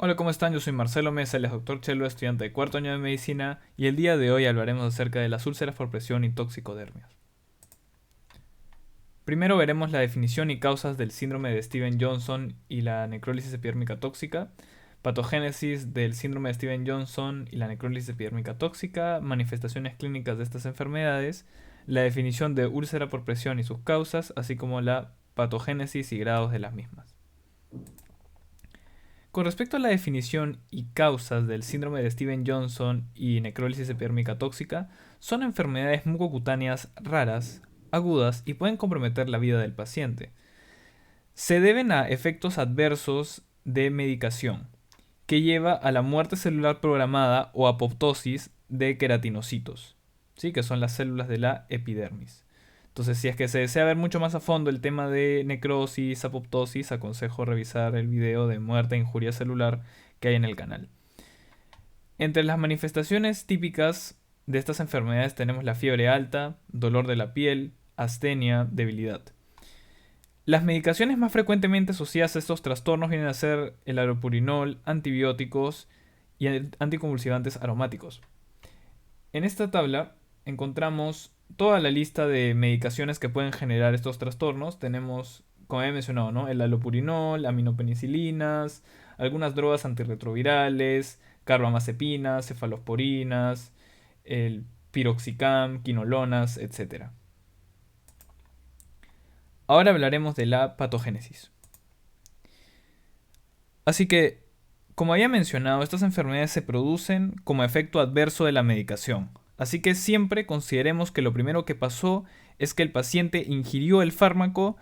Hola, ¿cómo están? Yo soy Marcelo Mesa, el doctor Chelo, estudiante de cuarto año de medicina, y el día de hoy hablaremos acerca de las úlceras por presión y toxicodermias. Primero veremos la definición y causas del síndrome de Steven-Johnson y la necrólisis epidérmica tóxica, patogénesis del síndrome de Steven-Johnson y la necrólisis epidérmica tóxica, manifestaciones clínicas de estas enfermedades, la definición de úlcera por presión y sus causas, así como la patogénesis y grados de las mismas. Con respecto a la definición y causas del síndrome de Steven-Johnson y necrólisis epidérmica tóxica, son enfermedades mucocutáneas raras, agudas y pueden comprometer la vida del paciente. Se deben a efectos adversos de medicación, que lleva a la muerte celular programada o apoptosis de queratinocitos, ¿sí? Que son las células de la epidermis. Entonces, si es que se desea ver mucho más a fondo el tema de necrosis, apoptosis, aconsejo revisar el video de muerte e injuria celular que hay en el canal. Entre las manifestaciones típicas de estas enfermedades tenemos la fiebre alta, dolor de la piel, astenia, debilidad. Las medicaciones más frecuentemente asociadas a estos trastornos vienen a ser el allopurinol, antibióticos y anticonvulsivantes aromáticos. En esta tabla encontramos toda la lista de medicaciones que pueden generar estos trastornos. Tenemos, como he mencionado, ¿no? El allopurinol, aminopenicilinas, algunas drogas antirretrovirales, carbamazepinas, cefalosporinas, el piroxicam, quinolonas, etc. Ahora hablaremos de la patogénesis. Así que, como había mencionado, estas enfermedades se producen como efecto adverso de la medicación. Así que siempre consideremos que lo primero que pasó es que el paciente ingirió el fármaco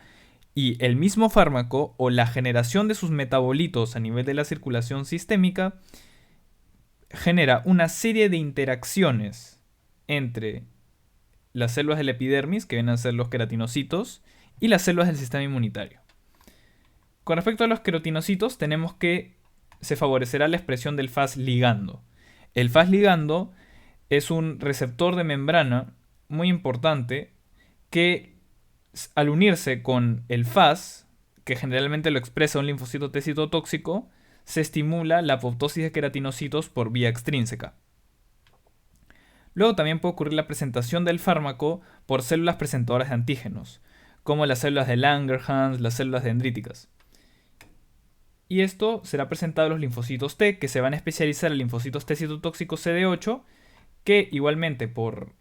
y el mismo fármaco o la generación de sus metabolitos a nivel de la circulación sistémica genera una serie de interacciones entre las células del epidermis, que vienen a ser los queratinocitos, y las células del sistema inmunitario. Con respecto a los queratinocitos, tenemos que se favorecerá la expresión del Fas ligando. El Fas ligando es un receptor de membrana muy importante que al unirse con el Fas, que generalmente lo expresa un linfocito T citotóxico, se estimula la apoptosis de queratinocitos por vía extrínseca. Luego también puede ocurrir la presentación del fármaco por células presentadoras de antígenos, como las células de Langerhans, las células dendríticas. Y esto será presentado a los linfocitos T, que se van a especializar en linfocitos T citotóxicos CD8, que igualmente por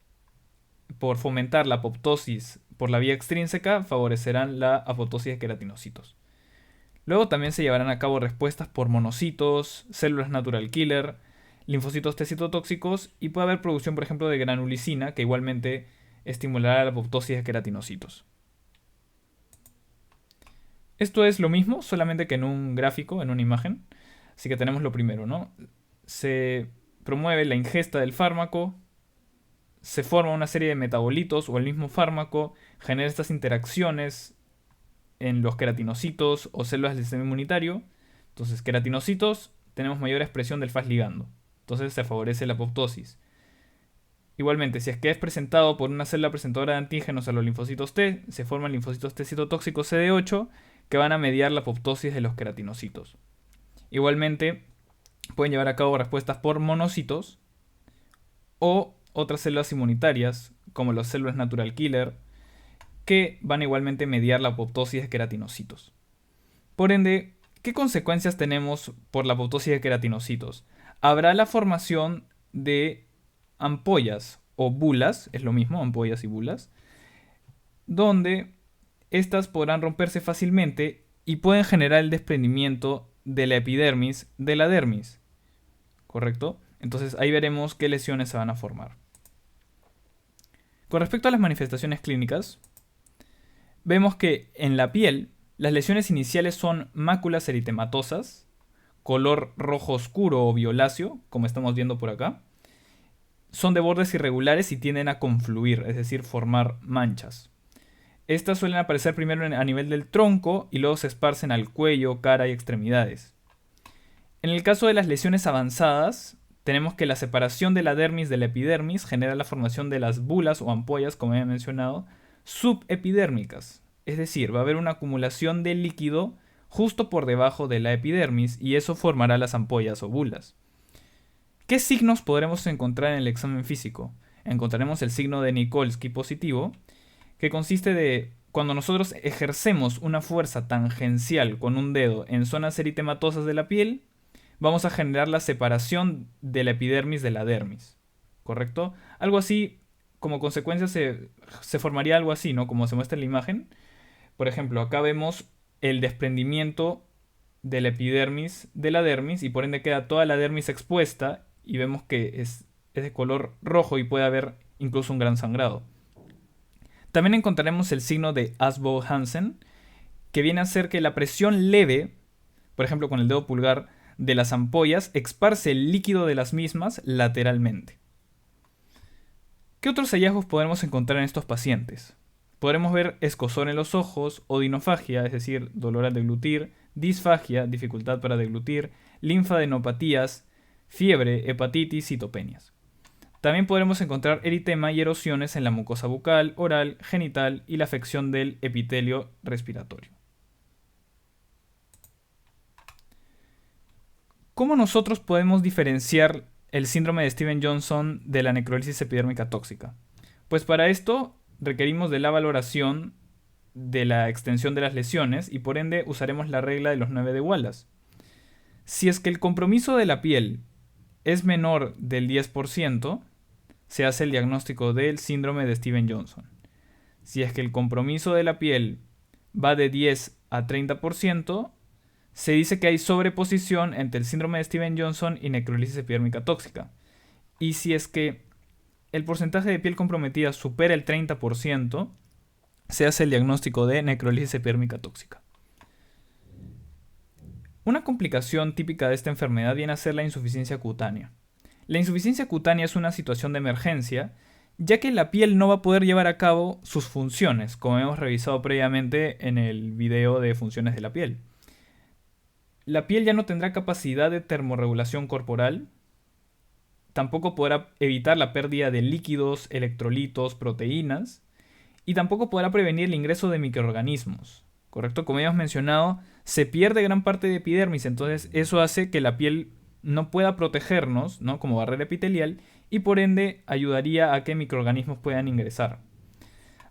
fomentar la apoptosis por la vía extrínseca favorecerán la apoptosis de queratinocitos. Luego también se llevarán a cabo respuestas por monocitos, células natural killer, linfocitos T citotóxicos y puede haber producción, por ejemplo, de granulicina, que igualmente estimulará la apoptosis de queratinocitos. Esto es lo mismo, solamente que en un gráfico, en una imagen. Así que tenemos lo primero, ¿no? Se promueve la ingesta del fármaco, se forma una serie de metabolitos o el mismo fármaco genera estas interacciones en los queratinocitos o células del sistema inmunitario. Entonces, queratinocitos, tenemos mayor expresión del Fas ligando. Entonces se favorece la apoptosis. Igualmente, si es que es presentado por una célula presentadora de antígenos a los linfocitos T, se forman linfocitos T citotóxicos CD8 que van a mediar la apoptosis de los queratinocitos. Igualmente, pueden llevar a cabo respuestas por monocitos o otras células inmunitarias, como las células natural killer, que van a igualmente mediar la apoptosis de queratinocitos. Por ende, ¿qué consecuencias tenemos por la apoptosis de queratinocitos? Habrá la formación de ampollas o bulas, es lo mismo, ampollas y bulas, donde estas podrán romperse fácilmente y pueden generar el desprendimiento de la epidermis de la dermis. ¿Correcto? Entonces ahí veremos qué lesiones se van a formar. Con respecto a las manifestaciones clínicas, vemos que en la piel las lesiones iniciales son máculas eritematosas, color rojo oscuro o violáceo, como estamos viendo por acá. Son de bordes irregulares y tienden a confluir, es decir, formar manchas. Estas suelen aparecer primero a nivel del tronco y luego se esparcen al cuello, cara y extremidades. En el caso de las lesiones avanzadas, tenemos que la separación de la dermis de la epidermis genera la formación de las bulas o ampollas, como he mencionado, subepidérmicas. Es decir, va a haber una acumulación de líquido justo por debajo de la epidermis y eso formará las ampollas o bulas. ¿Qué signos podremos encontrar en el examen físico? Encontraremos el signo de Nikolsky positivo, que consiste de cuando nosotros ejercemos una fuerza tangencial con un dedo en zonas eritematosas de la piel, vamos a generar la separación de la epidermis de la dermis, ¿correcto? Algo así, como consecuencia se formaría algo así, ¿no? Como se muestra en la imagen. Por ejemplo, acá vemos el desprendimiento de la epidermis de la dermis y por ende queda toda la dermis expuesta y vemos que es de color rojo y puede haber incluso un gran sangrado. También encontraremos el signo de Asbow-Hansen, que viene a ser que la presión leve, por ejemplo con el dedo pulgar, de las ampollas esparce el líquido de las mismas lateralmente. ¿Qué otros hallazgos podremos encontrar en estos pacientes? Podremos ver escozor en los ojos, odinofagia, es decir, dolor al deglutir, disfagia, dificultad para deglutir, linfadenopatías, fiebre, hepatitis, citopenias. También podremos encontrar eritema y erosiones en la mucosa bucal, oral, genital y la afección del epitelio respiratorio. ¿Cómo nosotros podemos diferenciar el síndrome de Stevens-Johnson de la necrólisis epidérmica tóxica? Pues para esto requerimos de la valoración de la extensión de las lesiones y por ende usaremos la regla de los 9 de Wallace. Si es que el compromiso de la piel es menor del 10%, se hace el diagnóstico del síndrome de Stevens-Johnson. Si es que el compromiso de la piel va de 10 a 30%, se dice que hay sobreposición entre el síndrome de Stevens-Johnson y necrólisis epidérmica tóxica. Y si es que el porcentaje de piel comprometida supera el 30%, se hace el diagnóstico de necrólisis epidérmica tóxica. Una complicación típica de esta enfermedad viene a ser la insuficiencia cutánea. La insuficiencia cutánea es una situación de emergencia, ya que la piel no va a poder llevar a cabo sus funciones, como hemos revisado previamente en el video de funciones de la piel. La piel ya no tendrá capacidad de termorregulación corporal, tampoco podrá evitar la pérdida de líquidos, electrolitos, proteínas, y tampoco podrá prevenir el ingreso de microorganismos, ¿correcto? Como ya hemos mencionado, se pierde gran parte de epidermis, entonces eso hace que la piel no pueda protegernos, ¿no? Como barrera epitelial, y por ende ayudaría a que microorganismos puedan ingresar.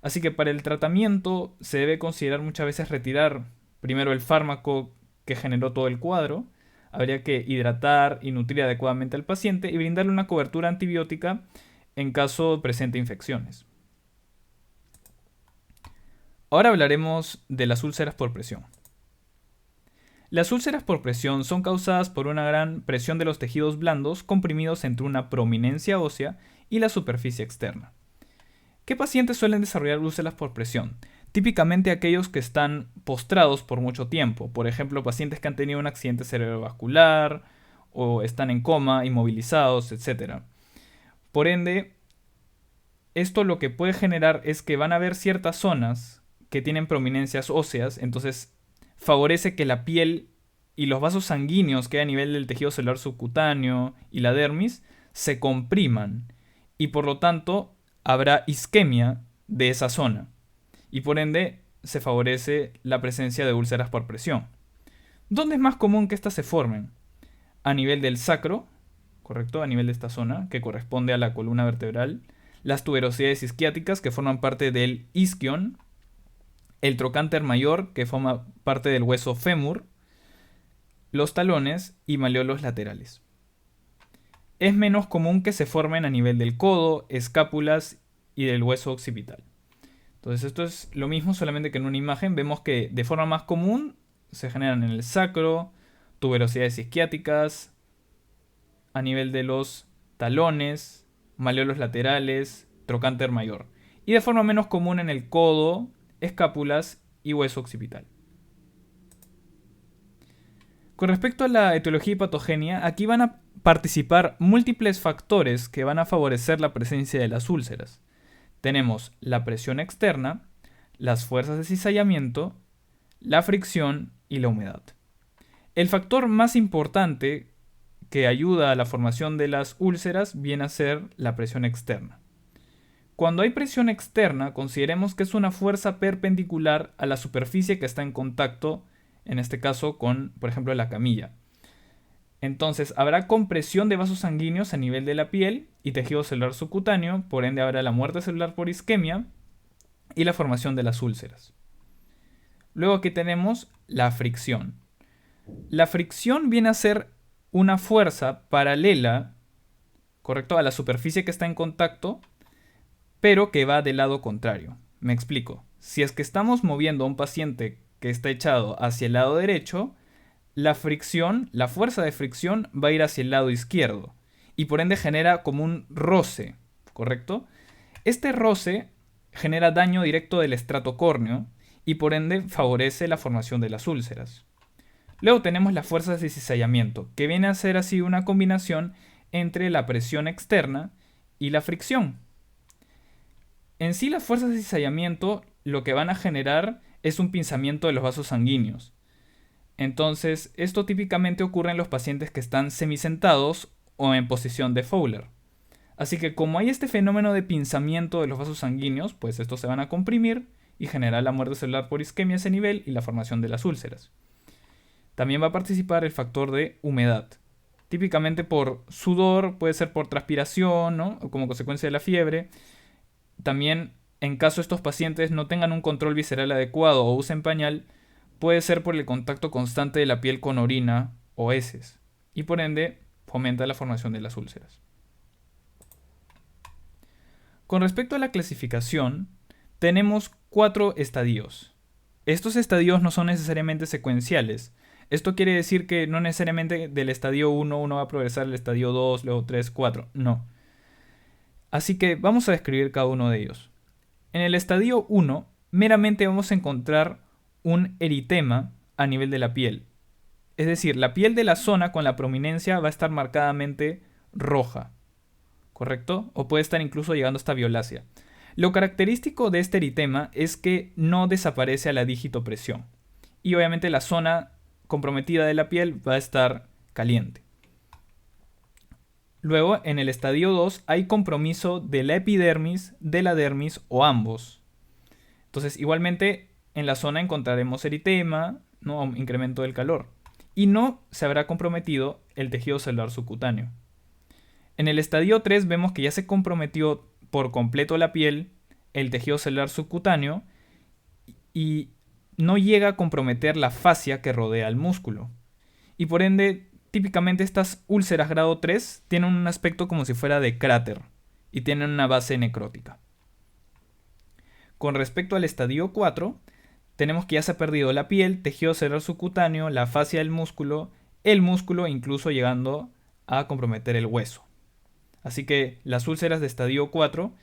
Así que para el tratamiento se debe considerar muchas veces retirar primero el fármaco que generó todo el cuadro. Habría que hidratar y nutrir adecuadamente al paciente y brindarle una cobertura antibiótica en caso presente infecciones. Ahora hablaremos de las úlceras por presión. Las úlceras por presión son causadas por una gran presión de los tejidos blandos comprimidos entre una prominencia ósea y la superficie externa. ¿Qué pacientes suelen desarrollar úlceras por presión? Típicamente aquellos que están postrados por mucho tiempo, por ejemplo pacientes que han tenido un accidente cerebrovascular o están en coma, inmovilizados, etc. Por ende, esto lo que puede generar es que van a haber ciertas zonas que tienen prominencias óseas, entonces favorece que la piel y los vasos sanguíneos que hay a nivel del tejido celular subcutáneo y la dermis se compriman y por lo tanto habrá isquemia de esa zona. Y por ende se favorece la presencia de úlceras por presión. ¿Dónde es más común que éstas se formen? A nivel del sacro, ¿correcto? A nivel de esta zona, que corresponde a la columna vertebral. Las tuberosidades isquiáticas, que forman parte del isquion. El trocánter mayor, que forma parte del hueso fémur. Los talones y malleolos laterales. Es menos común que se formen a nivel del codo, escápulas y del hueso occipital. Entonces esto es lo mismo, solamente que en una imagen vemos que de forma más común se generan en el sacro, tuberosidades isquiáticas, a nivel de los talones, malleolos laterales, trocánter mayor. Y de forma menos común en el codo, escápulas y hueso occipital. Con respecto a la etiología y patogenia, aquí van a participar múltiples factores que van a favorecer la presencia de las úlceras. Tenemos la presión externa, las fuerzas de cizallamiento, la fricción y la humedad. El factor más importante que ayuda a la formación de las úlceras viene a ser la presión externa. Cuando hay presión externa, consideremos que es una fuerza perpendicular a la superficie que está en contacto en este caso con, por ejemplo, la camilla. Entonces, habrá compresión de vasos sanguíneos a nivel de la piel y tejido celular subcutáneo, por ende habrá la muerte celular por isquemia y la formación de las úlceras. Luego aquí tenemos la fricción. La fricción viene a ser una fuerza paralela, correcto, a la superficie que está en contacto, pero que va del lado contrario. Me explico. Si es que estamos moviendo a un paciente que está echado hacia el lado derecho, la fricción, la fuerza de fricción va a ir hacia el lado izquierdo y por ende genera como un roce, ¿correcto? Este roce genera daño directo del estrato córneo y por ende favorece la formación de las úlceras. Luego tenemos las fuerzas de cizallamiento, que viene a ser así una combinación entre la presión externa y la fricción. En sí, las fuerzas de cizallamiento lo que van a generar es un pinzamiento de los vasos sanguíneos. Entonces, esto típicamente ocurre en los pacientes que están semisentados o en posición de Fowler. Así que como hay este fenómeno de pinzamiento de los vasos sanguíneos, pues estos se van a comprimir y generar la muerte celular por isquemia a ese nivel y la formación de las úlceras. También va a participar el factor de humedad. Típicamente por sudor, puede ser por transpiración, ¿no? O como consecuencia de la fiebre. También, en caso estos pacientes no tengan un control visceral adecuado o usen pañal, puede ser por el contacto constante de la piel con orina o heces. Y por ende, fomenta la formación de las úlceras. Con respecto a la clasificación, tenemos 4 estadios. Estos estadios no son necesariamente secuenciales. Esto quiere decir que no necesariamente del estadio 1 uno va a progresar al estadio 2, luego 3, 4. No. Así que vamos a describir cada uno de ellos. En el estadio 1, meramente vamos a encontrar un eritema a nivel de la piel. Es decir, la piel de la zona con la prominencia va a estar marcadamente roja. ¿Correcto? O puede estar incluso llegando hasta violácea. Lo característico de este eritema es que no desaparece a la digitopresión. Y obviamente la zona comprometida de la piel va a estar caliente. Luego, en el estadio 2 hay compromiso de la epidermis, de la dermis o ambos. Entonces, igualmente en la zona encontraremos eritema, ¿no? Un incremento del calor. Y no se habrá comprometido el tejido celular subcutáneo. En el estadio 3 vemos que ya se comprometió por completo la piel, el tejido celular subcutáneo, y no llega a comprometer la fascia que rodea el músculo. Y por ende, típicamente estas úlceras grado 3 tienen un aspecto como si fuera de cráter y tienen una base necrótica. Con respecto al estadio 4, tenemos que ya se ha perdido la piel, tejido celular subcutáneo, la fascia del músculo, el músculo incluso llegando a comprometer el hueso. Así que las úlceras de estadio 4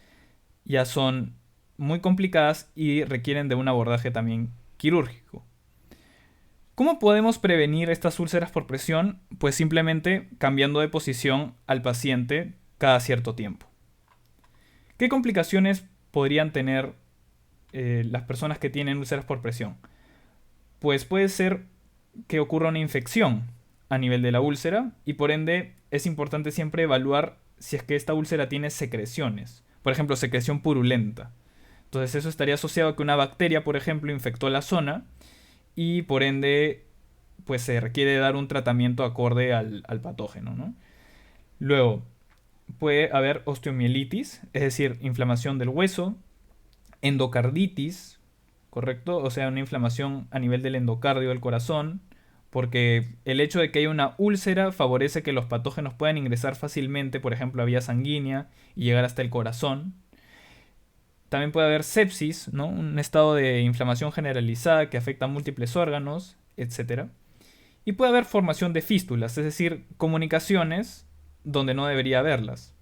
ya son muy complicadas y requieren de un abordaje también quirúrgico. ¿Cómo podemos prevenir estas úlceras por presión? Pues simplemente cambiando de posición al paciente cada cierto tiempo. ¿Qué complicaciones podrían tener las personas que tienen úlceras por presión? Pues puede ser que ocurra una infección a nivel de la úlcera y por ende es importante siempre evaluar si es que esta úlcera tiene secreciones. Por ejemplo, secreción purulenta. Entonces eso estaría asociado a que una bacteria, por ejemplo, infectó la zona y por ende pues se requiere dar un tratamiento acorde al patógeno, ¿no? Luego puede haber osteomielitis, es decir, inflamación del hueso, endocarditis, ¿correcto? O sea, una inflamación a nivel del endocardio del corazón, porque el hecho de que haya una úlcera favorece que los patógenos puedan ingresar fácilmente, por ejemplo, a vía sanguínea y llegar hasta el corazón. También puede haber sepsis, ¿no? Un estado de inflamación generalizada que afecta a múltiples órganos, etc. Y puede haber formación de fístulas, es decir, comunicaciones donde no debería haberlas.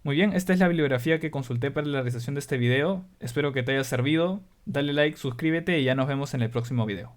Muy bien, esta es la bibliografía que consulté para la realización de este video. Espero que te haya servido. Dale like, suscríbete y ya nos vemos en el próximo video.